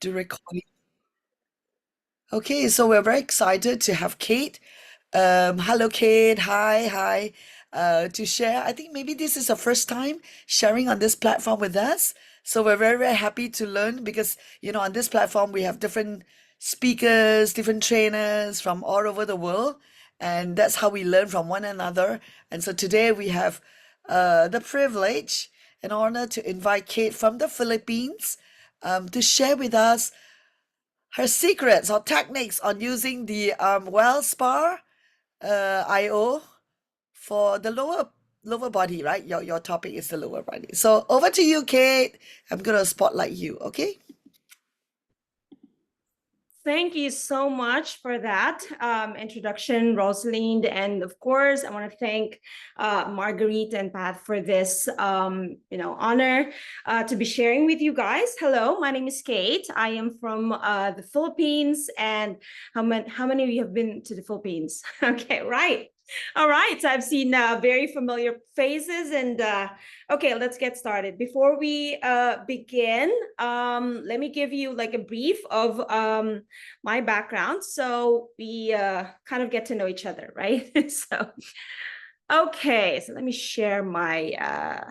Do recording. Okay, so we're very excited to have Kate. Hello, Kate. Hi, hi. To share, I think maybe this is her first time sharing on this platform with us. So we're very, very happy to learn because, on this platform, we have different speakers, different trainers from all over the world. And that's how we learn from one another. And so today we have the privilege and honor to invite Kate from the Philippines to share with us her secrets or techniques on using the WellSpa IO for the lower body, right? Your topic is the lower body. So over to you, Kate. I'm gonna spotlight you, okay? Thank you so much for that introduction, Rosalind. And of course, I want to thank Marguerite and Pat for this, honor to be sharing with you guys. Hello, my name is Kate. I am from the Philippines. And how many of you have been to the Philippines? Okay, right. All right, so I've seen very familiar faces and okay, let's get started. Before we begin, let me give you like a brief of my background so we kind of get to know each other, right? Okay, so let me share my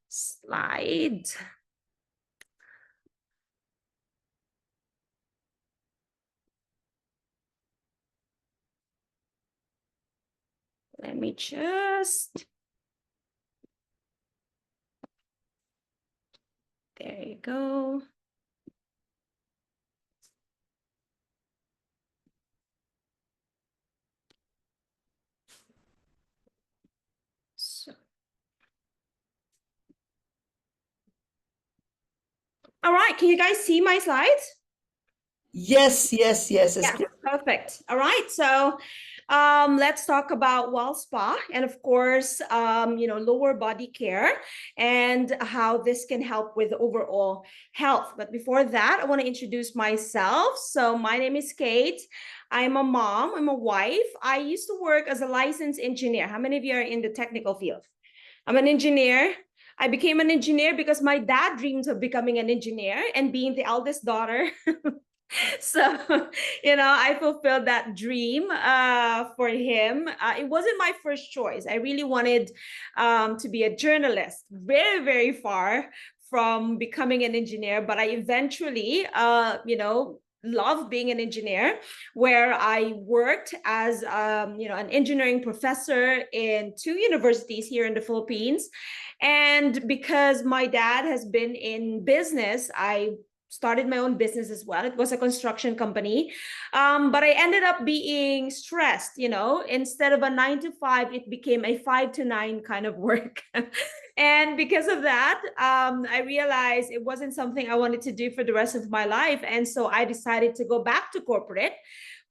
slide. Let me just, there you go. So, all right, can you guys see my slides? Yes, yes, yes. It's Yeah, perfect. All right, so let's talk about WellSpa and of course, lower body care and how this can help with overall health. But before that, I want to introduce myself. So my name is Kate. I'm a mom, I'm a wife. I used to work as a licensed engineer. How many of you are in the technical field? I'm an engineer. I became an engineer because my dad dreams of becoming an engineer and being the eldest daughter. So I fulfilled that dream for him. It wasn't my first choice. I really wanted to be a journalist, very, very far from becoming an engineer, but I eventually loved being an engineer, where I worked as an engineering professor in two universities here in the Philippines. And because my dad has been in business, I started my own business as well. It was a construction company. But I ended up being stressed, instead of a 9 to 5, it became a 5 to 9 kind of work. And because of that, I realized it wasn't something I wanted to do for the rest of my life. And so I decided to go back to corporate,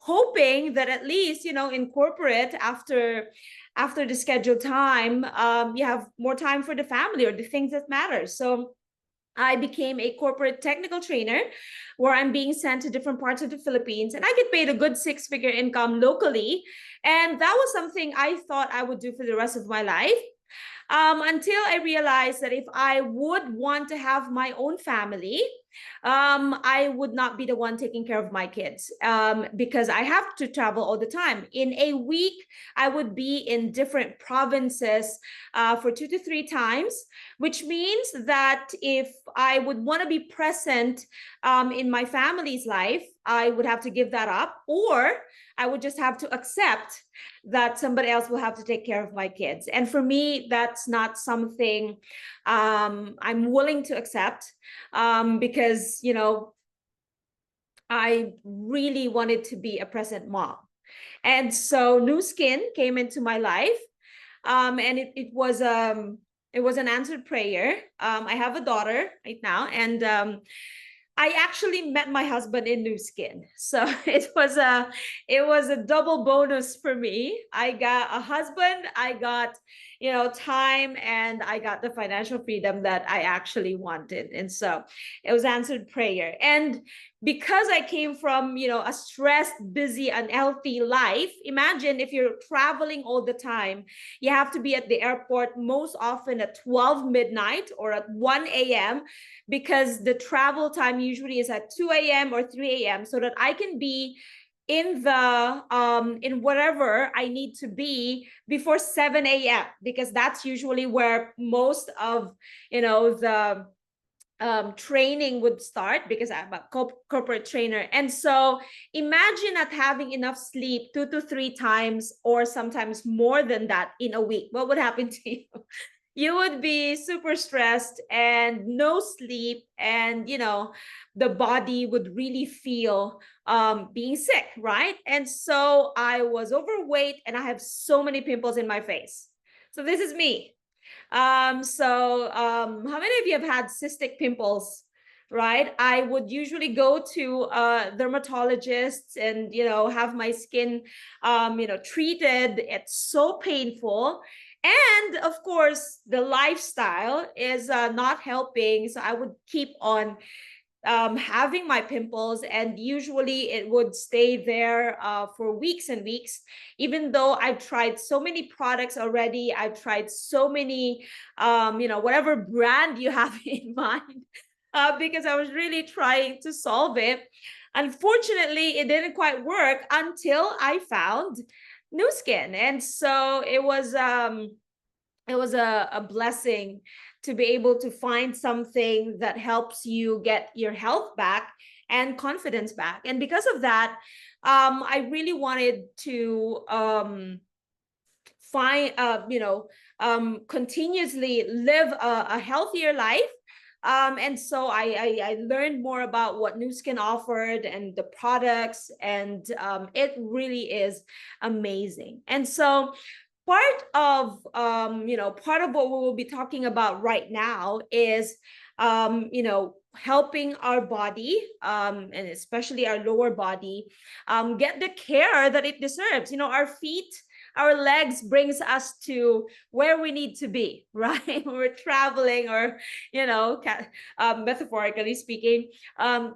hoping that at least, in corporate, after the scheduled time, you have more time for the family or the things that matter. So I became a corporate technical trainer where I'm being sent to different parts of the Philippines and I get paid a good 6-figure income locally. And that was something I thought I would do for the rest of my life. Until I realized that if I would want to have my own family, I would not be the one taking care of my kids because I have to travel all the time. In a week, I would be in different provinces for 2 to 3 times, which means that if I would want to be present in my family's life, I would have to give that up, or I would just have to accept that somebody else will have to take care of my kids. And for me, that's not something I'm willing to accept because, I really wanted to be a present mom. And so Nu Skin came into my life, and it was an answered prayer. I have a daughter right now, and I actually met my husband in Nu Skin. So it was a double bonus for me. I got a husband, I got, time, and I got the financial freedom that I actually wanted. And so it was answered prayer. And because I came from, a stressed, busy, unhealthy life, imagine if you're traveling all the time, you have to be at the airport most often at 12 midnight or at 1 a.m. because the travel time usually is at 2 a.m. or 3 a.m. so that I can be in whatever I need to be before 7 a.m. because that's usually where most of the training would start, because I'm a corporate trainer. And so imagine not having enough sleep 2 to 3 times or sometimes more than that in a week. What would happen to you? You would be super stressed and no sleep, and the body would really feel being sick, right? And so I was overweight and I have so many pimples in my face. So this is me. How many of you have had cystic pimples? Right? I would usually go to dermatologists and have my skin treated. It's so painful. And of course, the lifestyle is not helping. So I would keep on having my pimples, and usually it would stay there for weeks and weeks, even though I've tried so many products already. I've tried so many, whatever brand you have in mind, because I was really trying to solve it. Unfortunately, it didn't quite work until I found Nu Skin. And so it was a blessing to be able to find something that helps you get your health back and confidence back. And because of that, I really wanted to continuously live a healthier life. And so I learned more about what Nu Skin offered and the products, and it really is amazing. And so part of what we will be talking about right now is helping our body, and especially our lower body, get the care that it deserves. Our feet, our legs brings us to where we need to be, right? When we're traveling, or metaphorically speaking,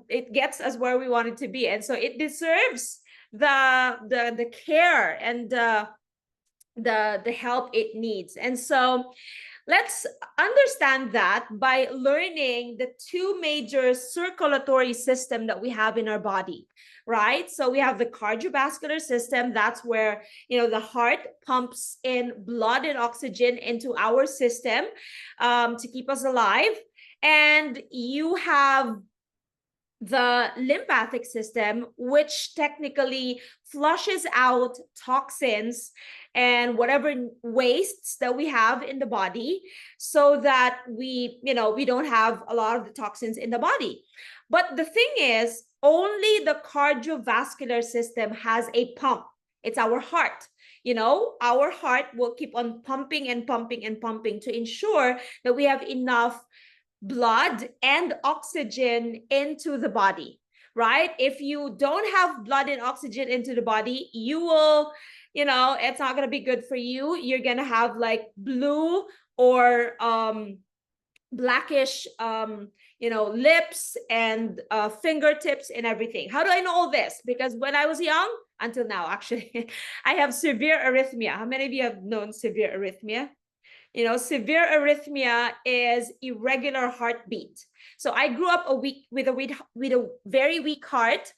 it gets us where we want it to be, and so it deserves the care and the help it needs. And so let's understand that by learning the two major circulatory system that we have in our body, right? So we have the cardiovascular system. That's where the heart pumps in blood and oxygen into our system to keep us alive. And you have the lymphatic system, which technically flushes out toxins and whatever wastes that we have in the body, so that we don't have a lot of the toxins in the body. But the thing is, only the cardiovascular system has a pump. It's our heart. Our heart will keep on pumping and pumping and pumping to ensure that we have enough blood and oxygen into the body, right? If you don't have blood and oxygen into the body, you will, it's not going to be good for you. You're going to have like blue or blackish lips and fingertips and everything. How do I know all this? Because when I was young, until now actually, I have severe arrhythmia. How many of you have known severe arrhythmia? Severe arrhythmia is irregular heartbeat. So I grew up with a very weak heart.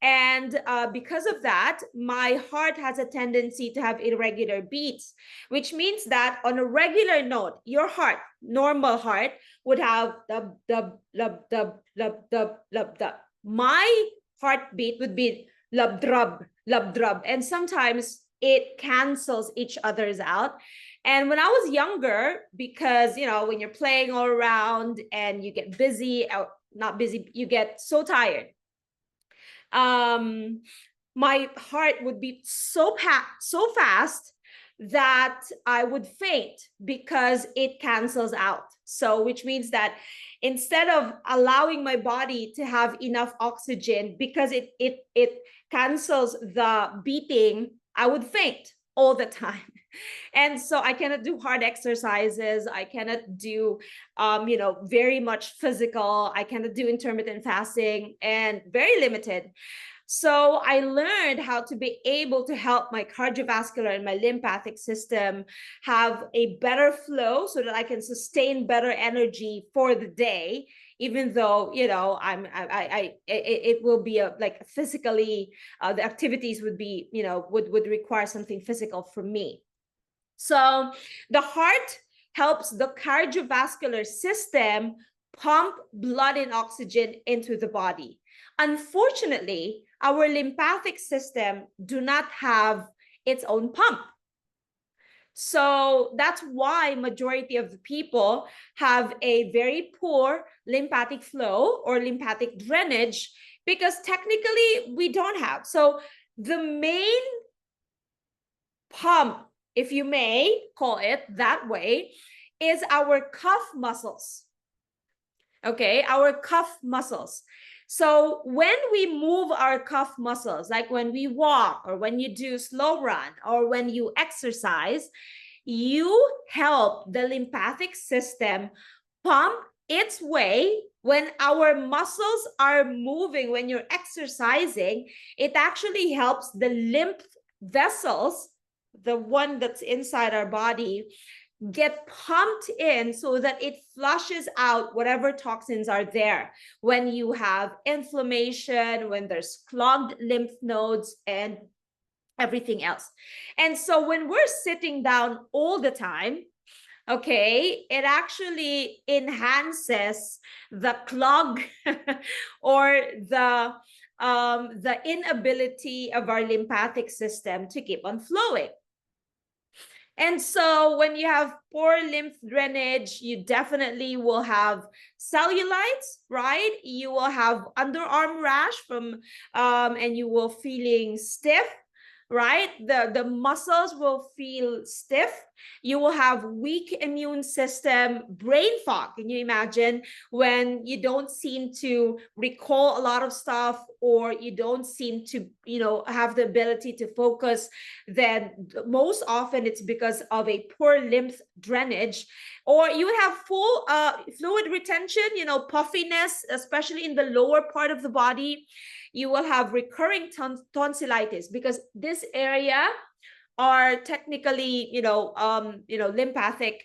And because of that, my heart has a tendency to have irregular beats, which means that on a regular note, your heart, normal heart, would have dub, dub, lub, dub, lub, dub, lub, dub. My heartbeat would be lub, drub, lub, drub. And sometimes it cancels each other's out. And when I was younger, because, when you're playing all around and you get busy, or not busy, you get so tired. My heart would beat so fast that I would faint because it cancels out. So, which means that instead of allowing my body to have enough oxygen, because it cancels the beating, I would faint all the time. And so I cannot do hard exercises. I cannot do, very much physical. I cannot do intermittent fasting, and very limited. So I learned how to be able to help my cardiovascular and my lymphatic system have a better flow so that I can sustain better energy for the day, even though, it will be like physically, the activities would be, would require something physical from me. So the heart helps the cardiovascular system pump blood and oxygen into the body. Unfortunately, our lymphatic system do not have its own pump. So that's why majority of the people have a very poor lymphatic flow or lymphatic drainage, because technically we don't have. So the main pump, if you may call it that way, is our cuff muscles. Okay, our cuff muscles. So when we move our cuff muscles, like when we walk or when you do slow run or when you exercise, you help the lymphatic system pump its way. When our muscles are moving, when you're exercising, it actually helps the lymph vessels, the one that's inside our body, get pumped in so that it flushes out whatever toxins are there. When you have inflammation, when there's clogged lymph nodes and everything else. And so when we're sitting down all the time, okay, it actually enhances the clog or the inability of our lymphatic system to keep on flowing. And so when you have poor lymph drainage, you definitely will have cellulites, right? You will have underarm rash and you will feeling stiff, right? The muscles will feel stiff. You will have weak immune system, brain fog. Can you imagine when you don't seem to recall a lot of stuff, or you don't seem to, have the ability to focus? Then most often it's because of a poor lymph drainage. Or you would have full fluid retention, puffiness, especially in the lower part of the body. You will have recurring tonsillitis, because this area are technically, lymphatic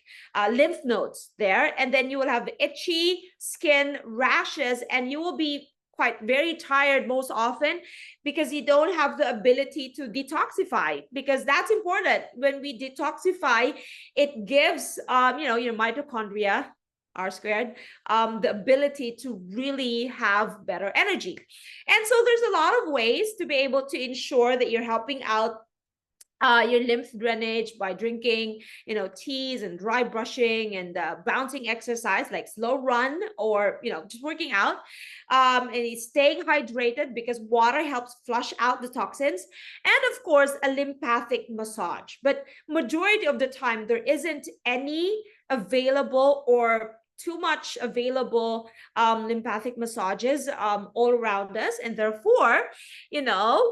lymph nodes there. And then you will have itchy skin, rashes, and you will be quite very tired most often because you don't have the ability to detoxify, because that's important. When we detoxify, it gives, your mitochondria, R squared, the ability to really have better energy. And so there's a lot of ways to be able to ensure that you're helping out your lymph drainage by drinking, teas and dry brushing and bouncing exercise like slow run, or, just working out, and staying hydrated, because water helps flush out the toxins, and of course a lymphatic massage. But majority of the time there isn't any available or too much available lymphatic massages all around us, and therefore,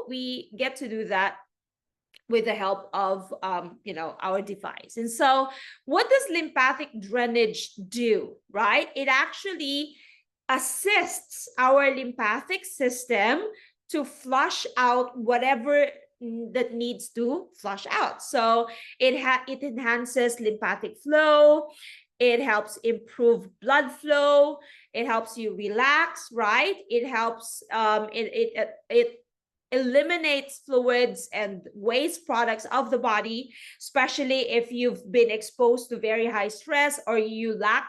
we get to do that with the help of our device. And so what does lymphatic drainage do, right? It actually assists our lymphatic system to flush out whatever that needs to flush out. So it enhances lymphatic flow. It helps improve blood flow. It helps you relax, right? It helps it eliminates fluids and waste products of the body, especially if you've been exposed to very high stress or you lack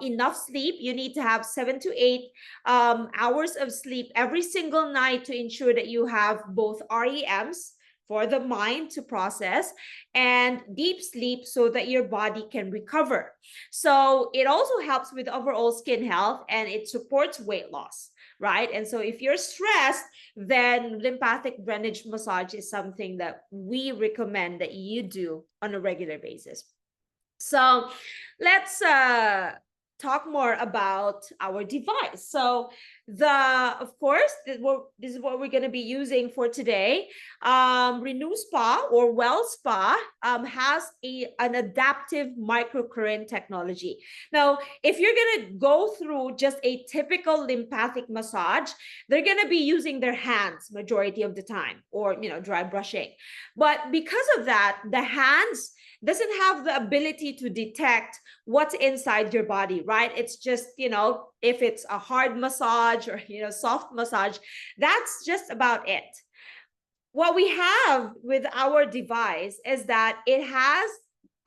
enough sleep. You need to have 7 to 8 hours of sleep every single night to ensure that you have both REMs for the mind to process and deep sleep so that your body can recover. So it also helps with overall skin health, and it supports weight loss, right? And so if you're stressed, then lymphatic drainage massage is something that we recommend that you do on a regular basis. So let's talk more about our device. So of course, this is what we're going to be using for today. Renew Spa or Well Spa has an adaptive microcurrent technology. Now, if you're going to go through just a typical lymphatic massage, they're going to be using their hands majority of the time, or dry brushing. But because of that, the hands doesn't have the ability to detect what's inside your body, right? It's just, if it's a hard massage or, soft massage, that's just about it. What we have with our device is that it has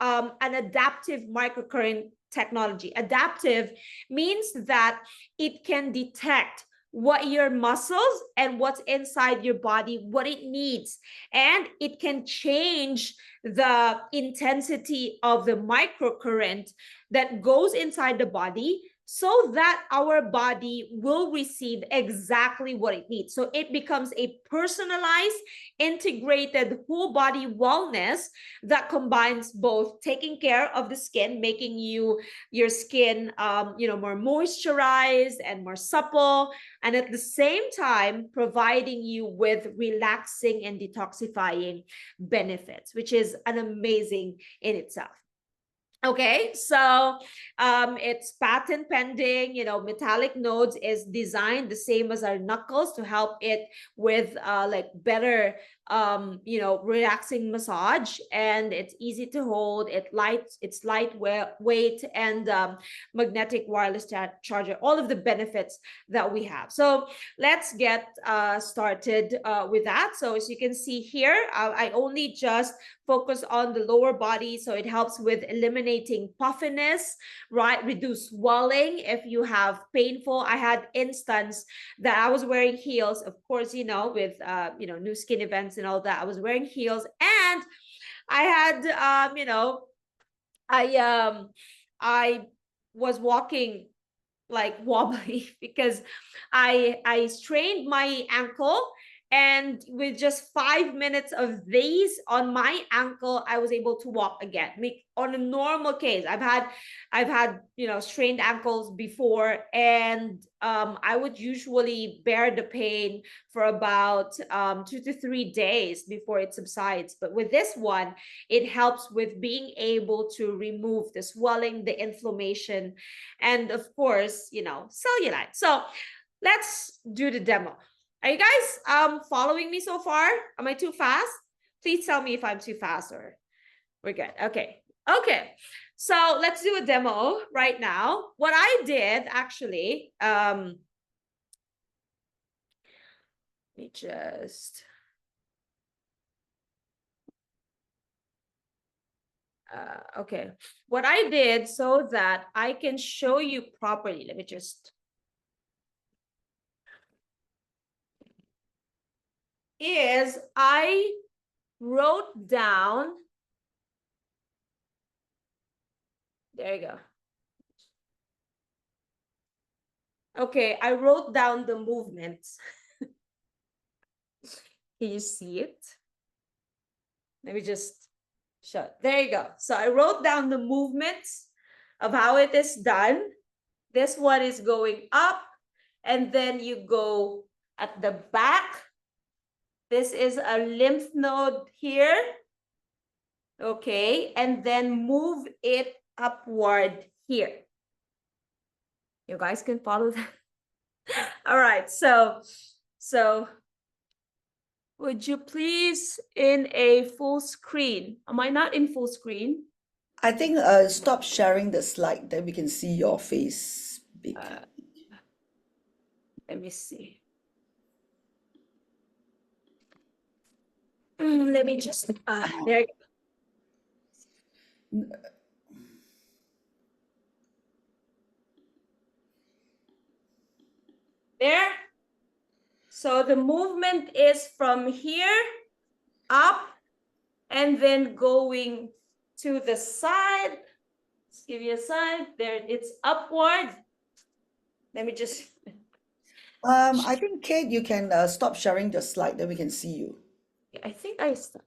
an adaptive microcurrent technology. Adaptive means that it can detect what your muscles and what's inside your body, what it needs, and it can change the intensity of the microcurrent that goes inside the body so that our body will receive exactly what it needs. So it becomes a personalized, integrated whole body wellness that combines both taking care of the skin, making your skin more moisturized and more supple, and at the same time providing you with relaxing and detoxifying benefits, which is an amazing in itself. Okay, so it's patent pending. Metallic nodes is designed the same as our knuckles to help it with like better relaxing massage, and it's easy to hold. It's lightweight and magnetic wireless charger, all of the benefits that we have. So let's get started with that. So as you can see here, I only just focus on the lower body, so it helps with eliminating puffiness, right? Reduce swelling if you have painful. I had instance that I was wearing heels, of course, with Nu Skin events and all that. I was wearing heels, and I had I was walking like wobbly because I strained my ankle, and with just 5 minutes of these on my ankle, I was able to walk again. On a normal case, I've had strained ankles before, and I would usually bear the pain for about 2 to 3 days before it subsides. But with this one, it helps with being able to remove the swelling, the inflammation, and of course, cellulite. So let's do the demo. Are you guys following me so far? Am I too fast? Please tell me if I'm too fast or we're good. Okay. So let's do a demo right now. What I did actually, let me just okay. What I did so that I can show you properly, let me just is I wrote down, there you go. Okay, I wrote down the movements. Can you see it? Let me just show it. There you go. So I wrote down the movements of how it is done. This one is going up, and then you go at the back. This is a lymph node here. Okay, and then move it upward here. You guys can follow that. All right, so would you please in a full screen? Am I not in full screen? I think stop sharing the slide, then we can see your face big. Let me see. Let me just there you go. There. So the movement is from here up and then going to the side. Let's give you a side. There, it's upward. Let me just. I think, Kate, you can stop sharing the slide, then we can see you. I think I stopped.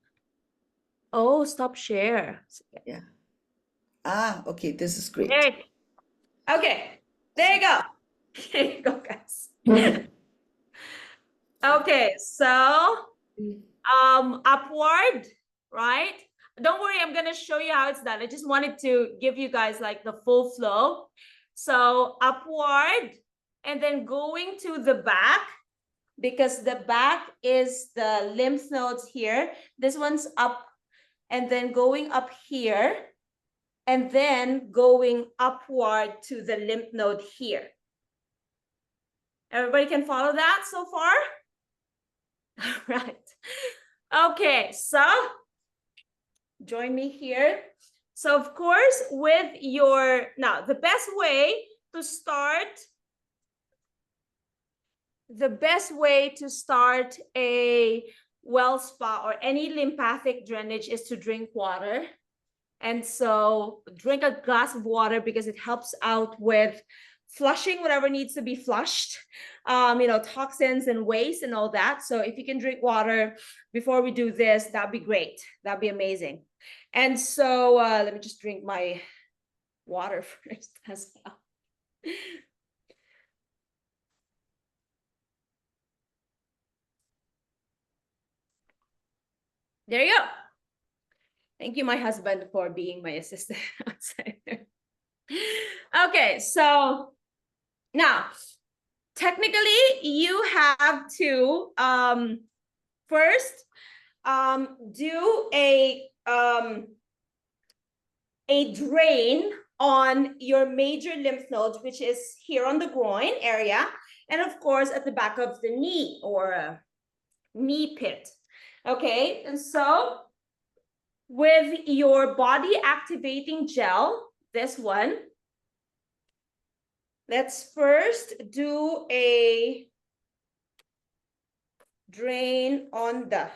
Oh, stop share. Yeah. Okay, this is great. There you go. Okay, there you go. There you go, guys. Okay, so upward, right? Don't worry, I'm gonna show you how it's done. I just wanted to give you guys like the full flow. So upward and then going to the back, because the back is the lymph nodes here. This one's up and then going up here and then going upward to the lymph node here. Everybody can follow that so far? All right. Okay, so join me here. So of course, with your, now the best way to start a well spa or any lymphatic drainage is to drink water. And so drink a glass of water because it helps out with flushing whatever needs to be flushed, toxins and waste and all that. So if you can drink water before we do this, that'd be great. That'd be amazing. And so let me just drink my water first as well. There you go. Thank you, my husband, for being my assistant outside there. Okay, so now, technically, you have to first do a drain on your major lymph nodes, which is here on the groin area, and of course at the back of the knee or knee pit. Okay, and so with your body activating gel, this one, let's first do a drain on the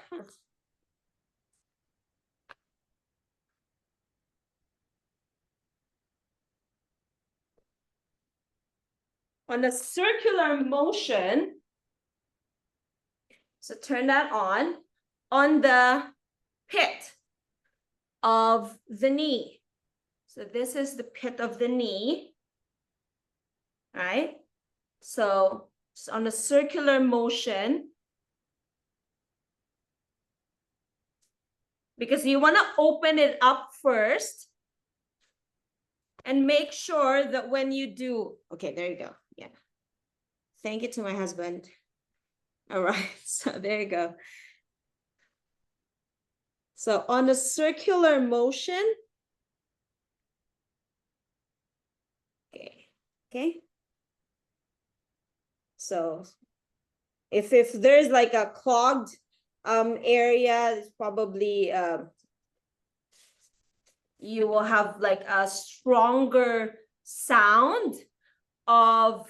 circular motion. So turn that on the pit of the knee. So this is the pit of the knee, right? So it's on a circular motion, because you want to open it up first and make sure that when you do, okay, there you go. Yeah. Thank you to my husband. All right, so there you go. So on a circular motion, okay. So if there's like a clogged area, it's probably you will have like a stronger sound of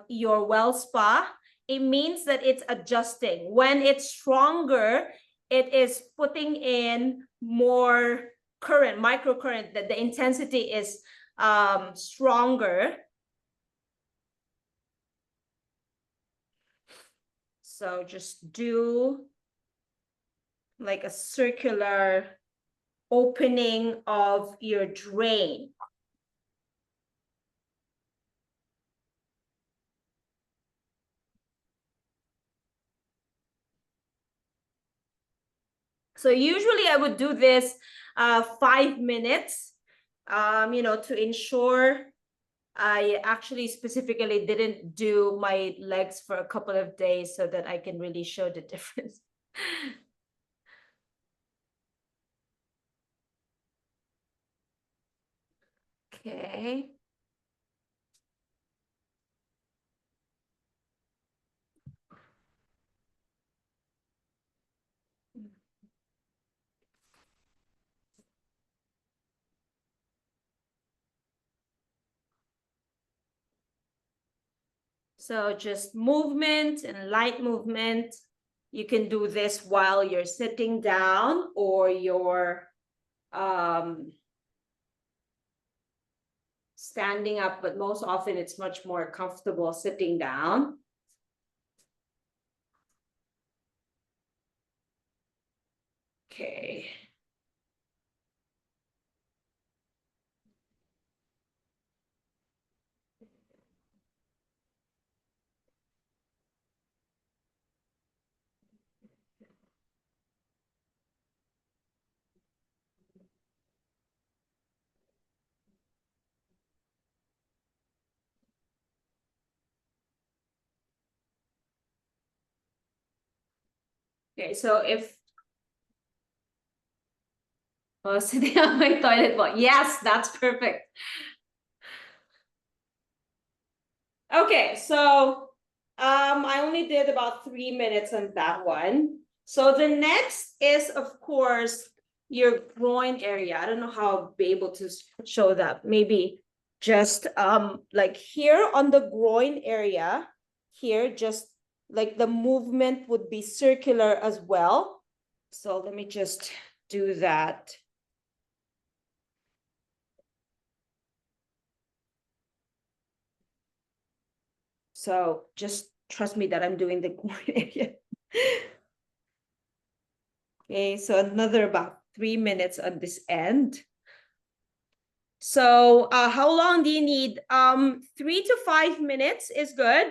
your well spa. It means that it's adjusting. When it's stronger, it is putting in more current, microcurrent, that the intensity is stronger. So just do like a circular opening of your drain. So usually I would do this 5 minutes, to ensure. I actually specifically didn't do my legs for a couple of days so that I can really show the difference. Okay. So just movement and light movement. You can do this while you're sitting down or you're standing up, but most often it's much more comfortable sitting down. Okay. Okay, so if sitting on my toilet bowl, yes, that's perfect. Okay, so I only did about 3 minutes on that one. So the next is, of course, your groin area. I don't know how I'll be able to show that. Maybe just like here on the groin area, here, just like the movement would be circular as well. So let me just do that. So just trust me that I'm doing the groin area. Okay, so another about 3 minutes on this end. So how long do you need? 3 to 5 minutes is good.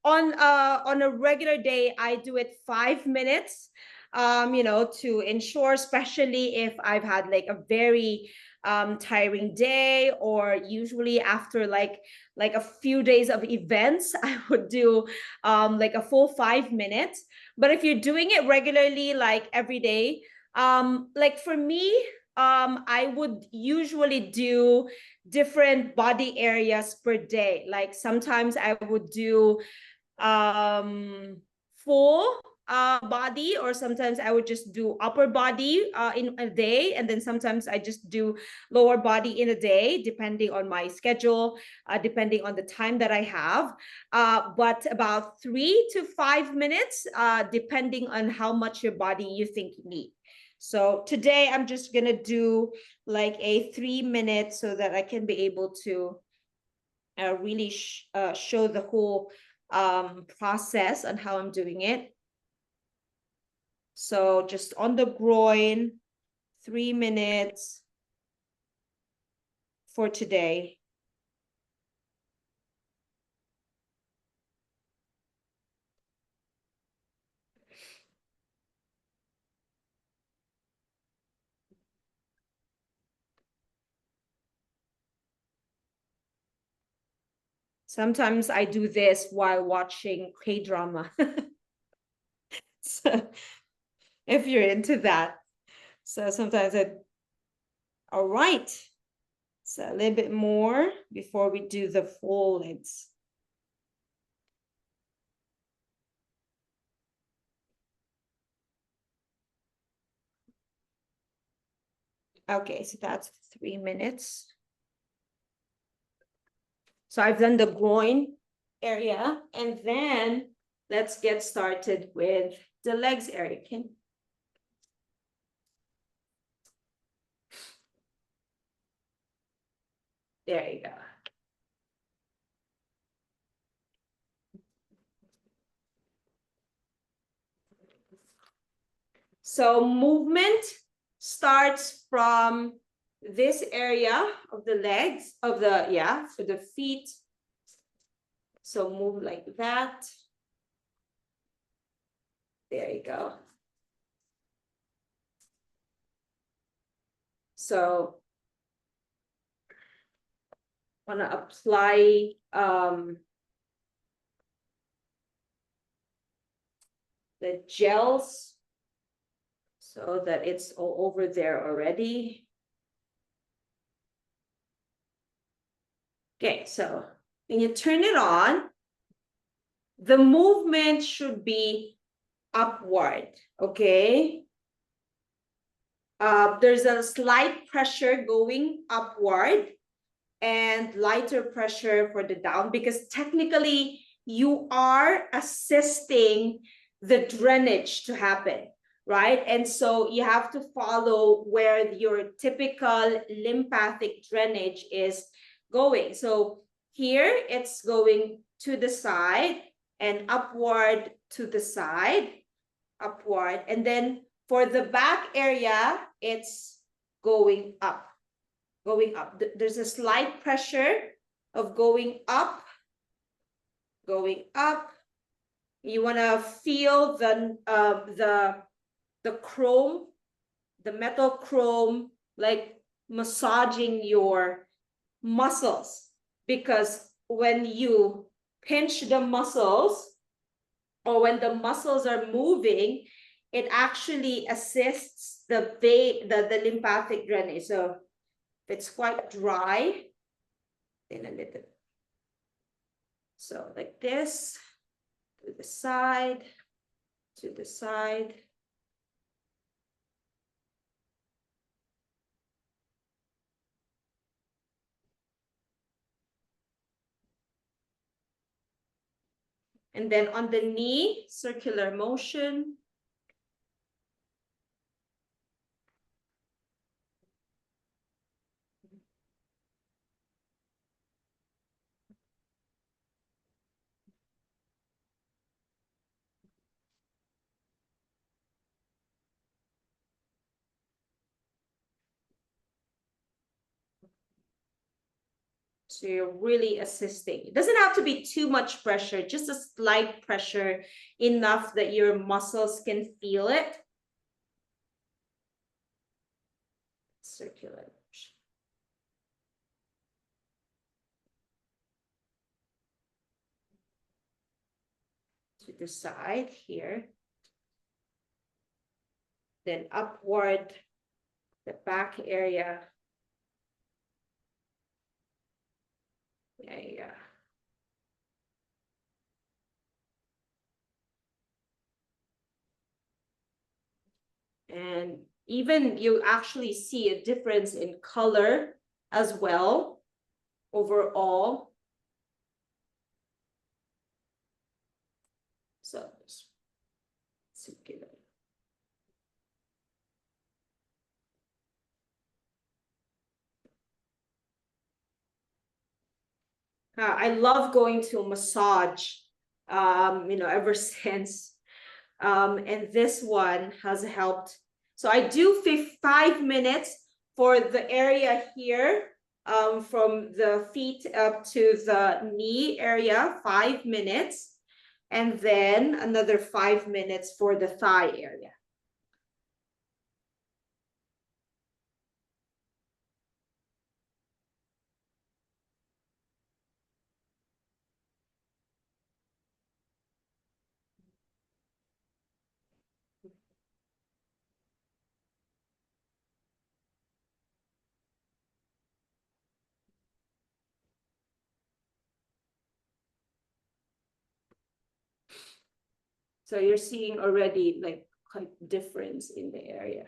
On a regular day, I do it 5 minutes, you know, to ensure, especially if I've had like a very tiring day, or usually after like a few days of events, I would do like a full 5 minutes. But if you're doing it regularly, like every day, like for me, I would usually do different body areas per day. Like sometimes I would do full body, or sometimes I would just do upper body in a day, and then sometimes I just do lower body in a day, depending on my schedule, depending on the time that I have. But about 3 to 5 minutes, depending on how much your body you think you need. So today I'm just gonna do like a 3 minutes so that I can be able to really show the whole process on how I'm doing it. So just on the groin, 3 minutes for today. Sometimes I do this while watching K-drama. So if you're into that. So sometimes all right. So a little bit more before we do the full legs. Okay, so that's 3 minutes. So I've done the groin area, and then let's get started with the legs area. There you go. So movement starts from this area of the legs, of the, yeah, for the feet. So move like that. There you go. So want to apply the gels so that it's all over there already. Okay, so when you turn it on, the movement should be upward, okay? There's a slight pressure going upward and lighter pressure for the down, because technically you are assisting the drainage to happen, right? And so you have to follow where your typical lymphatic drainage is going. So here it's going to the side and upward to the side, upward. And then for the back area, it's going up, going up. There's a slight pressure of going up, going up. You want to feel the chrome, the metal chrome, like massaging your muscles, because when you pinch the muscles, or when the muscles are moving, it actually assists the lymphatic drainage. So if it's quite dry, then a little. So like this, to the side, to the side. And then on the knee, circular motion. So you're really assisting. It doesn't have to be too much pressure, just a slight pressure, enough that your muscles can feel it. Circular motion. To the side here. Then upward, the back area. There you go. And even you actually see a difference in color as well overall. So circular. I love going to a massage, ever since. And this one has helped. So I do 5 minutes for the area here, from the feet up to the knee area, 5 minutes. And then another 5 minutes for the thigh area. So you're seeing already like quite difference in the area.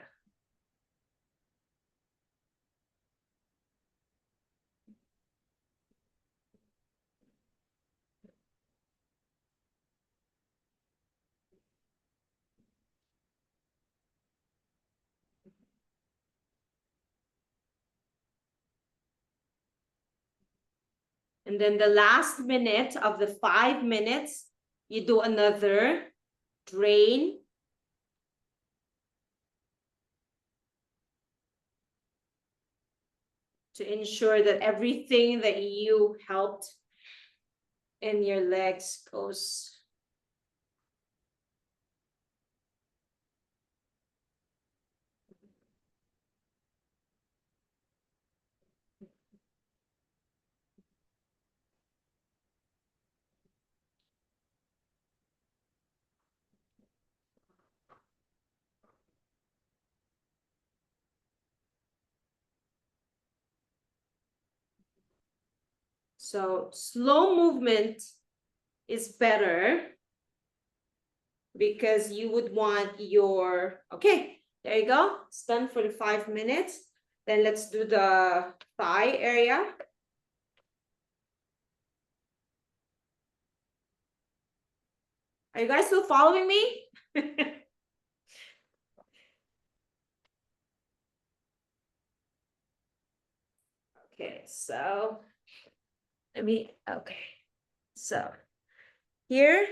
And then the last minute of the 5 minutes, you do another drain. To ensure that everything that you helped in your legs goes. So slow movement is better because you would want your, okay, there you go. It's done for the 5 minutes. Then let's do the thigh area. Are you guys still following me? Okay, so okay. So here,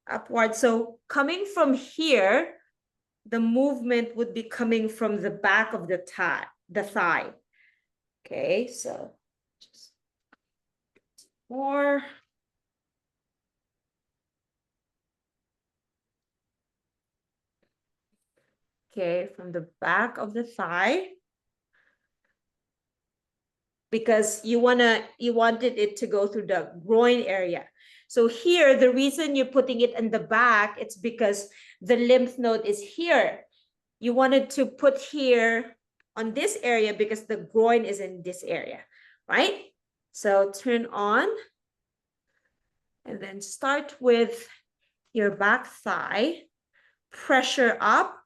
upward. So coming from here, the movement would be coming from the back of the thigh. Okay, so just more. Okay, from the back of the thigh. Because you wanted it to go through the groin area. So here, the reason you're putting it in the back, it's because the lymph node is here. You wanted to put here on this area because the groin is in this area, right? So turn on and then start with your back thigh. Pressure up,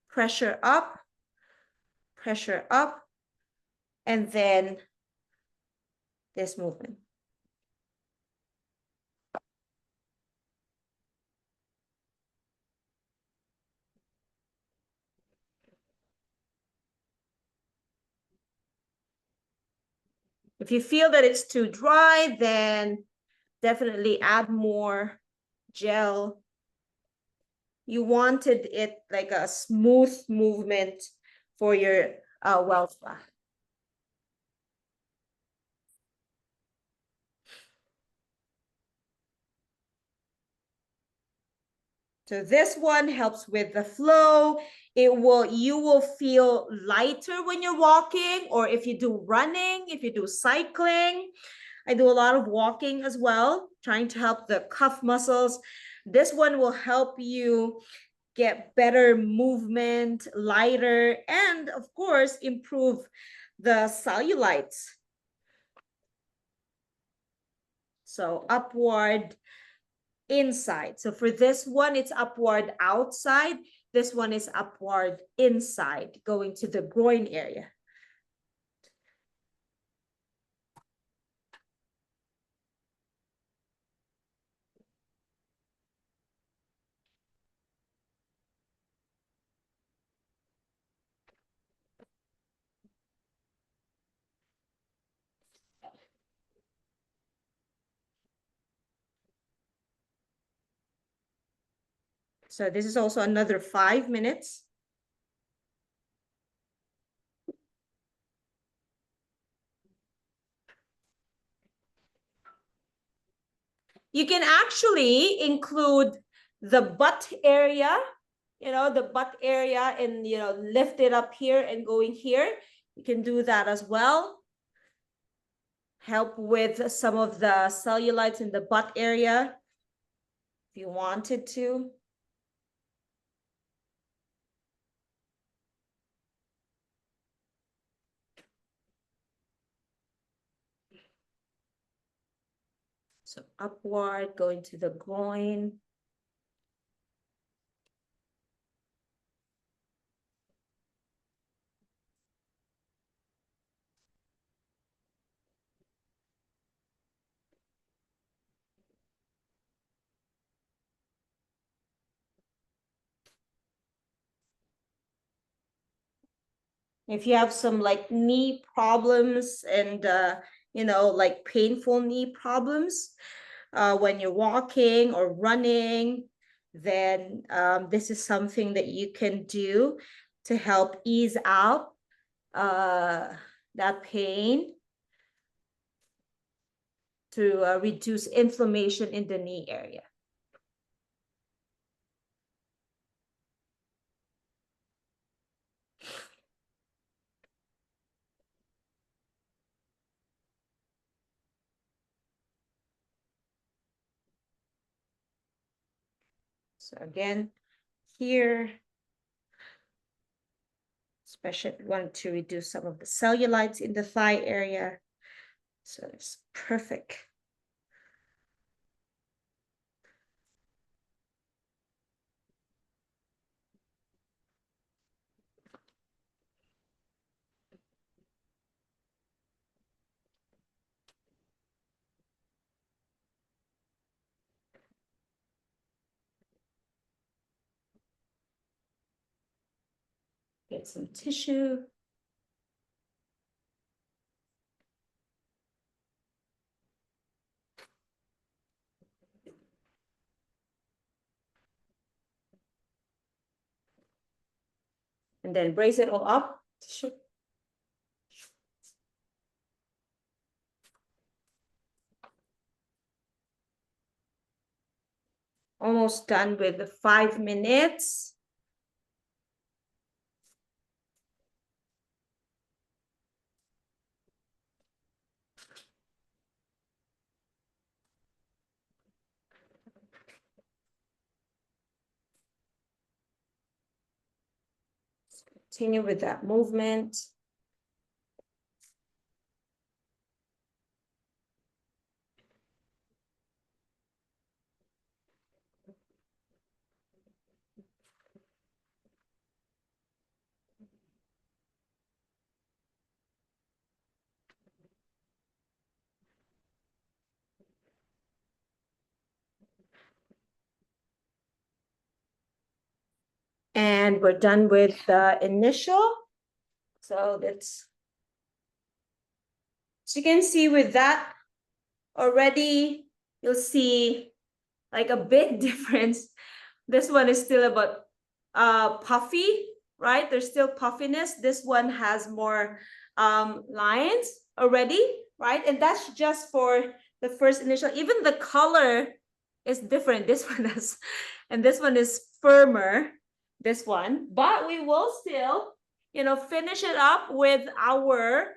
pressure up, pressure up, and then this movement. If you feel that it's too dry, then definitely add more gel. You wanted it like a smooth movement for your well spa. So this one helps with the flow. You will feel lighter when you're walking, or if you do running, if you do cycling. I do a lot of walking as well, trying to help the calf muscles. This one will help you get better movement, lighter, and of course, improve the cellulites. So upward, inside. So for this one, it's upward outside. This one is upward inside, going to the groin area. So this is also another 5 minutes. You can actually include the butt area, the butt area, and, lift it up here and going here. You can do that as well. Help with some of the cellulites in the butt area if you wanted to. So upward, going to the groin. If you have some like knee problems and, like painful knee problems when you're walking or running, then this is something that you can do to help ease out that pain, to reduce inflammation in the knee area. So again, here, especially want to reduce some of the cellulites in the thigh area. So it's perfect. Get some tissue. And then brace it all up. Almost done with the 5 minutes. Continue with that movement. And we're done with the initial. So that's, so you can see with that already, you'll see like a big difference. This one is still about puffy, right? There's still puffiness. This one has more lines already, right? And that's just for the first initial. Even the color is different. This one is, and this one is firmer, this one, but we will still, you know, finish it up with our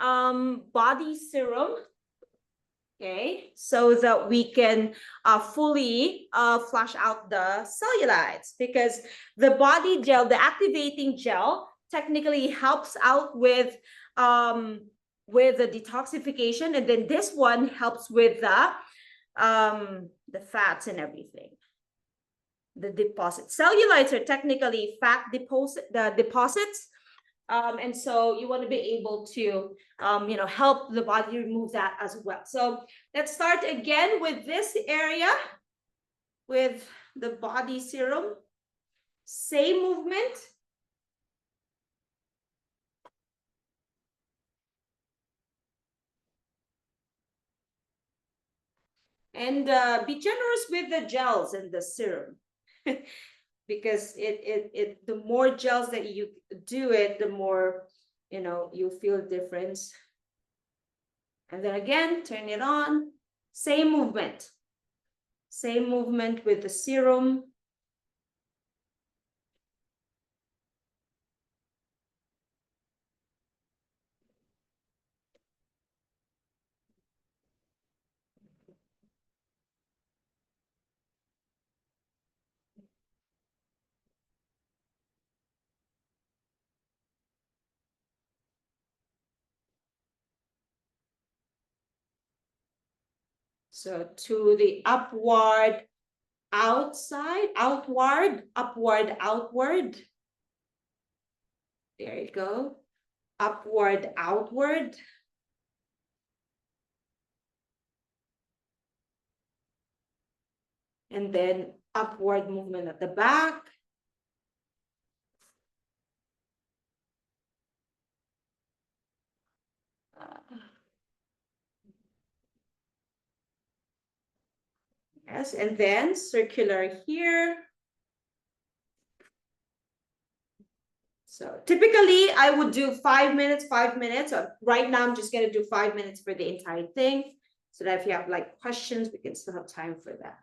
body serum. Okay, so that we can fully flush out the cellulites, because the body gel, the activating gel, technically helps out with the detoxification, and then this one helps with the fats and everything. The deposits. Cellulites are technically fat deposits. And so you want to be able to, you know, help the body remove that as well. So let's start again with this area with the body serum. Same movement. And be generous with the gels and the serum. Because the more gels that you do it, the more, you know, you feel a difference. And then again, turn it on. Same movement. Same movement with the serum. So to the upward, outside, outward, upward, outward. There you go. Upward, outward. And then upward movement at the back. Yes, and then circular here. So typically I would do 5 minutes, 5 minutes. Right now I'm just going to do 5 minutes for the entire thing, so that if you have like questions, we can still have time for that.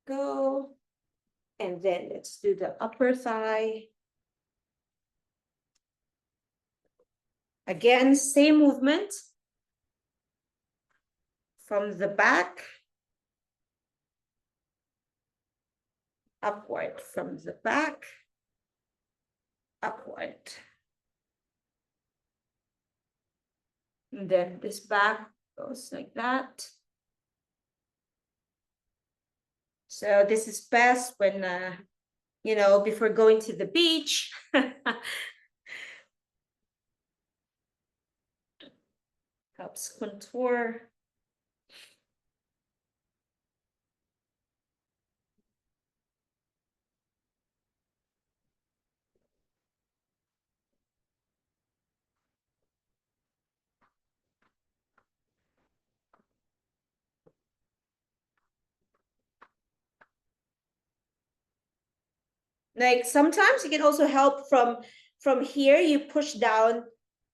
Go. And then let's do the upper thigh. Again, same movement. From the back. Upward from the back. Upward. And then this back goes like that. So this is best when, you know, before going to the beach. Helps contour. Like sometimes it can also help from here, you push down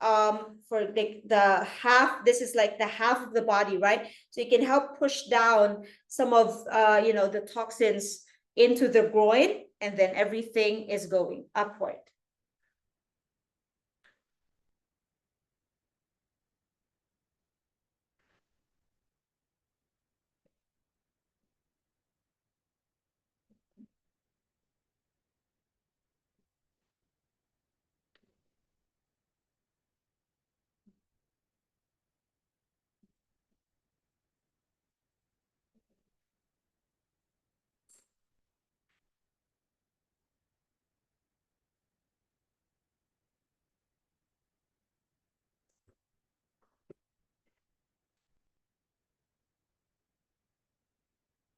for like the half, this is like the half of the body, right? So it can help push down some of the toxins into the groin, and then everything is going upward.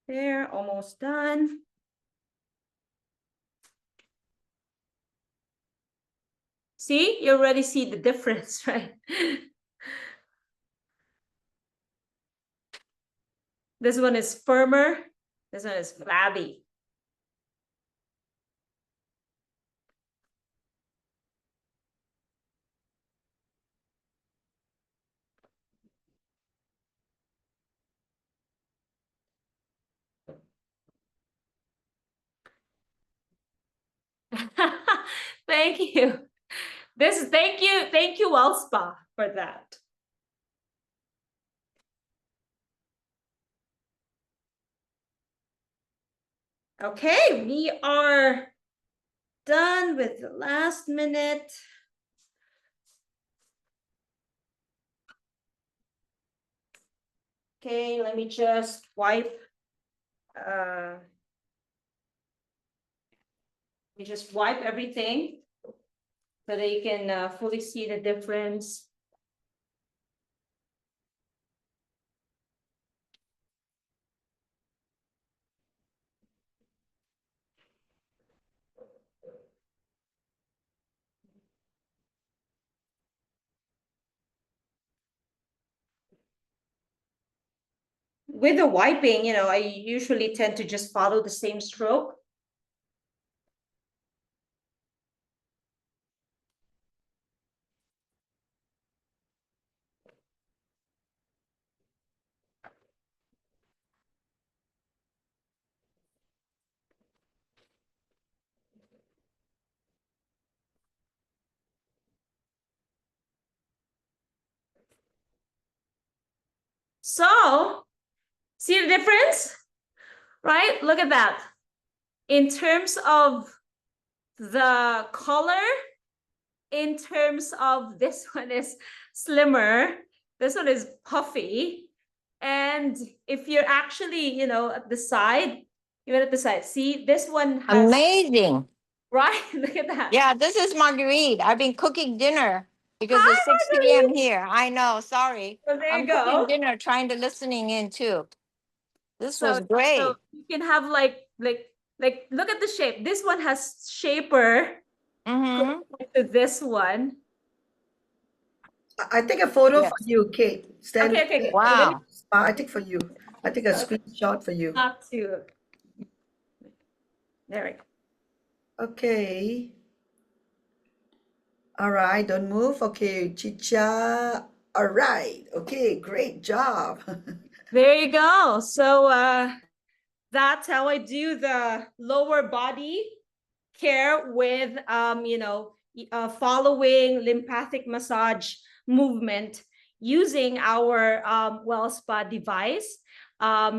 There, almost done. See, you already see the difference, right? This one is firmer, this one is flabby. Thank you. Thank you, WellSpa, for that. Okay, we are done with the last minute. Okay, let me just wipe. Let me just wipe everything so that you can fully see the difference. With the wiping, I usually tend to just follow the same stroke. So, see the difference, right? Look at that. In terms of the color, in terms of this one is slimmer, this one is puffy. And if you're actually, at the side, even at the side, see, this one has, Amazing. right? Look at that. Yeah, this is Marguerite. I've been cooking dinner because Hi, it's 6 p.m. here. I know, sorry. So there I'm you go. cooking dinner, trying to listening in too. This was So great. you can have like look at the shape. This one has shaper Mm-hmm. to this one. I take a photo Yes. for you, Kate. Stand. Okay. Wow. I take for you. I take a Okay. screenshot for you. Not to. There we go. Okay. All right, don't move. Okay, Chicha. All right. Okay, great job. There you go. So that's how I do the lower body care with following lymphatic massage movement using our WellSpa device,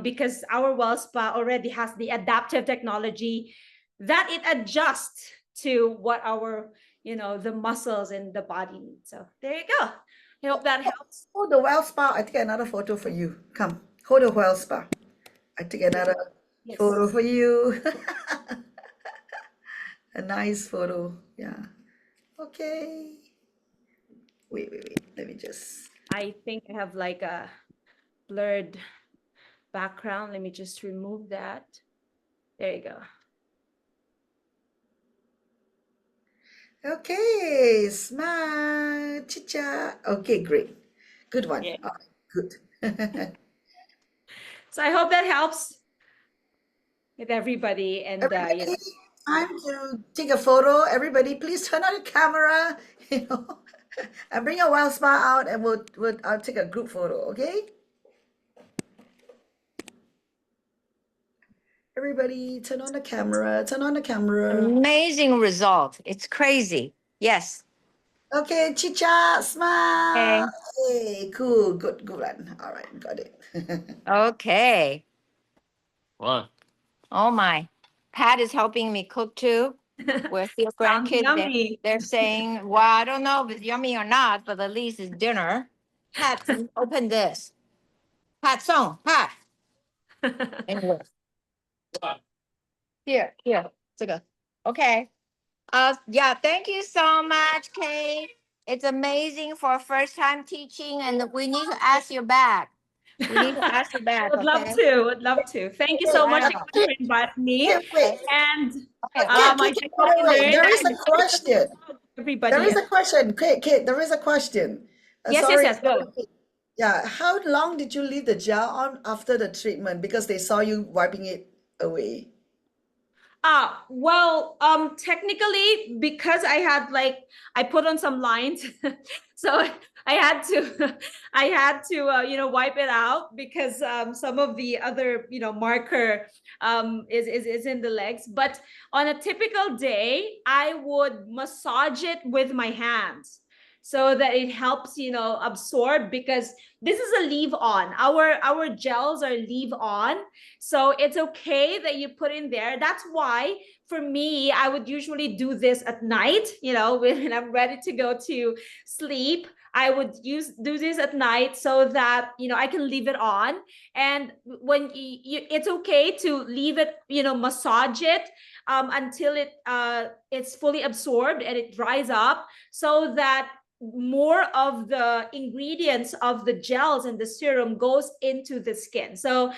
because our WellSpa already has the adaptive technology that it adjusts to what our the muscles in the body need. So there you go. I hope that helps. Hold the well spa. I take another photo for you. Come, hold the well spa. I take another Yes. photo for you. A nice photo. Yeah. Okay. Wait. Let me just. I think I have like a blurred background. Let me just remove that. There you go. Okay, smile, chicha. Okay, great. Good one. Yeah. All right, good. So I hope that helps with everybody. And Everybody, time to take a photo. Everybody, please turn on your camera. You know. And bring your wild spa out, and I'll take a group photo. Okay. Everybody, turn on the camera. Turn on the camera. Amazing result. It's crazy. Yes. Okay, Chicha, smile. Okay. Hey, cool, good one. All right, got it. Okay. Wow. Oh my. Pat is helping me cook too. With your Sounds grandkids, yummy. they're saying, well, I don't know if it's yummy or not, but at least it's dinner. Pat, can you open this? Pat Song, Pat. Anyway. Here, 这个. Okay. Yeah, thank you so much, Kate. It's amazing for first time teaching, and we need to ask you back. We need to ask you back. Would love Okay. to. Would love to. Thank you so much Wow. again for inviting me. Wait. And Okay. I Kate, just want to wait, learn there is a and question. everybody. There is a question. Kate, there is a question. Yes, sorry, yes, go. Yeah, how long did you leave the gel on after the treatment? Because they saw you wiping it away. Well, technically, because I put on some lines, so I had to, wipe it out because some of the other, marker is in the legs. But on a typical day, I would massage it with my hands so that it helps, absorb, because this is a leave on. Our gels are leave on. So it's okay that you put in there. That's why for me, I would usually do this at night, when I'm ready to go to sleep. I would do this at night so that, I can leave it on. And when it's okay to leave it, massage it until it's fully absorbed and it dries up, so that more of the ingredients of the gels and the serum goes into the skin. So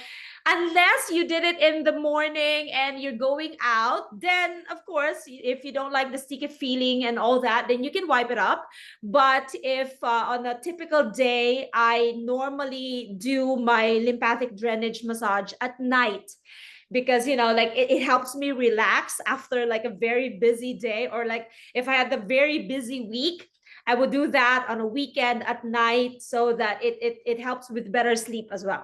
unless you did it in the morning and you're going out, then of course, if you don't like the sticky feeling and all that, then you can wipe it up. But if on a typical day, I normally do my lymphatic drainage massage at night, because it helps me relax after like a very busy day, or like if I had a very busy week, I would do that on a weekend at night, so that it helps with better sleep as well.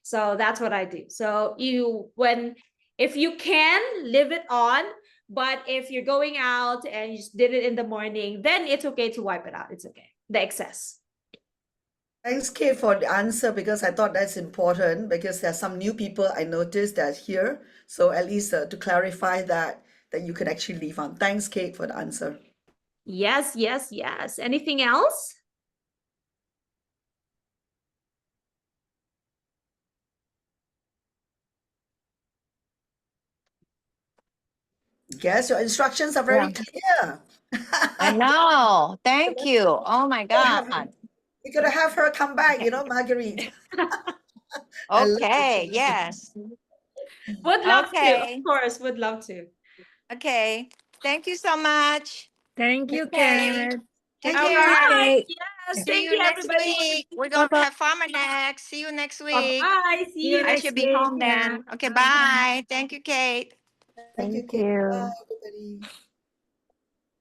So that's what I do. So if you can, leave it on, but if you're going out and you just did it in the morning, then it's okay to wipe it out. It's okay, the excess. Thanks, Kate, for the answer, because I thought that's important, because there's some new people I noticed that here. So at least to clarify that you can actually leave on. Thanks, Kate, for the answer. Yes, yes, yes. Anything else? Yes, your instructions are very clear. I know. Thank you. Oh my God. We're gonna have her come back, Marguerite. I love Okay. it. Yes. Would love to, Okay. of course, would love to. Okay. Thank you so much. Thank you, Okay. Kate. Take All care. right. Yes, See thank you you, next everybody. week. We're going to Bye-bye. have Farmer Next. See you next week. Bye. See you I next should be week. home then. Okay. Bye. Thank you, Kate. Thank you, Thank Kate. you. Bye, everybody.